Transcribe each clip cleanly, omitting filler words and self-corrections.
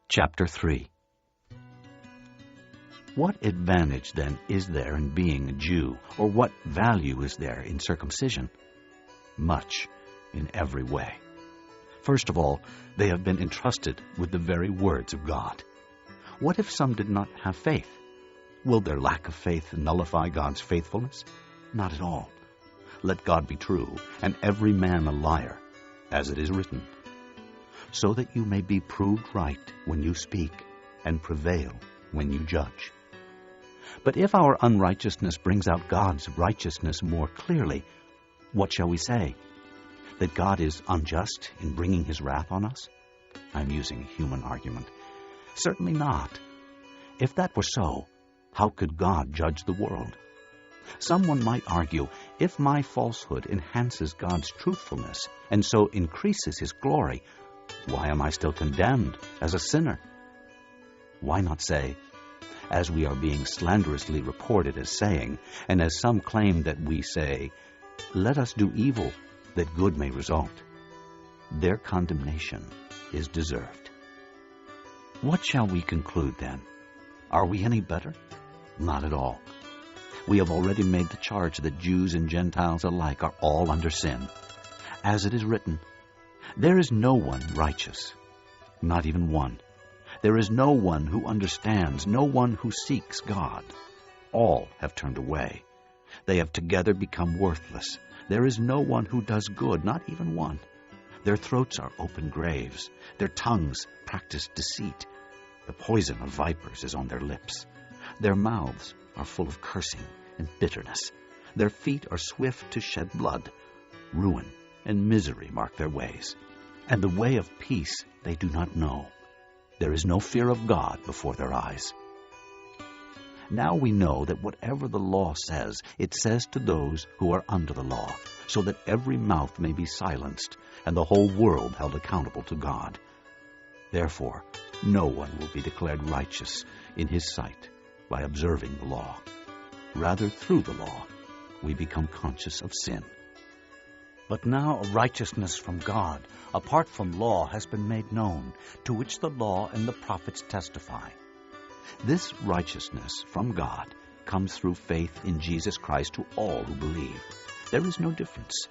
Chapter 3. What advantage, then, is there in being a Jew, or what value is there in circumcision? Much, in every way. First of all, they have been entrusted with the very words of God. What if some did not have faith? Will their lack of faith nullify God's faithfulness? Not at all. Let God be true, and every man a liar, as it is written, so that you may be proved right when you speak, and prevail when you judge. But if our unrighteousness brings out God's righteousness more clearly, what shall we say? That God is unjust in bringing his wrath on us? I'm using a human argument. Certainly not. If that were so, how could God judge the world? Someone might argue, if my falsehood enhances God's truthfulness and so increases his glory, why am I still condemned as a sinner? Why not say, as we are being slanderously reported as saying, and as some claim that we say, let us do evil that good may result. Their condemnation is deserved. What shall we conclude then? Are we any better? Not at all. We have already made the charge that Jews and Gentiles alike are all under sin. As it is written, there is no one righteous, not even one. There is no one who understands, no one who seeks God. All have turned away. They have together become worthless. There is no one who does good, not even one. Their throats are open graves. Their tongues practice deceit. The poison of vipers is on their lips. Their mouths are full of cursing and bitterness. Their feet are swift to shed blood. Ruin and misery mark their ways, and the way of peace they do not know. There is no fear of God before their eyes. Now we know that whatever the law says, it says to those who are under the law, so that every mouth may be silenced, and the whole world held accountable to God. Therefore, no one will be declared righteous in his sight by observing the law. Rather, through the law, we become conscious of sin. But now a righteousness from God, apart from law, has been made known, to which the law and the prophets testify. This righteousness from God comes through faith in Jesus Christ to all who believe. There is no difference.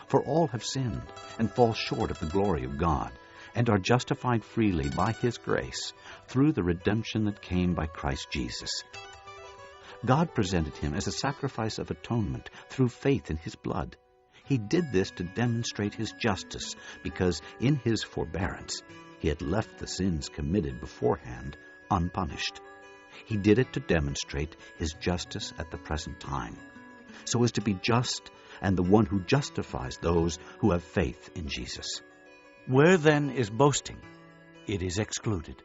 For all have sinned and fall short of the glory of God, and are justified freely by his grace through the redemption that came by Christ Jesus. God presented him as a sacrifice of atonement through faith in his blood. He did this to demonstrate his justice, because in his forbearance he had left the sins committed beforehand unpunished. He did it to demonstrate his justice at the present time, so as to be just and the one who justifies those who have faith in Jesus. Where then is boasting? It is excluded.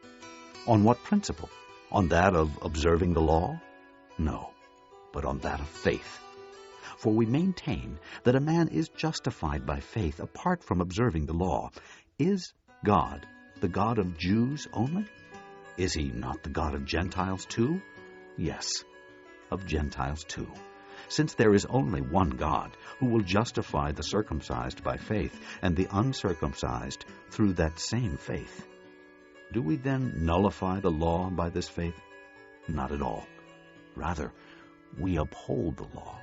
On what principle? On that of observing the law? No, but on that of faith. For we maintain that a man is justified by faith apart from observing the law. Is God the God of Jews only? Is he not the God of Gentiles too? Yes, of Gentiles too, since there is only one God, who will justify the circumcised by faith and the uncircumcised through that same faith. Do we then nullify the law by this faith? Not at all. Rather, we uphold the law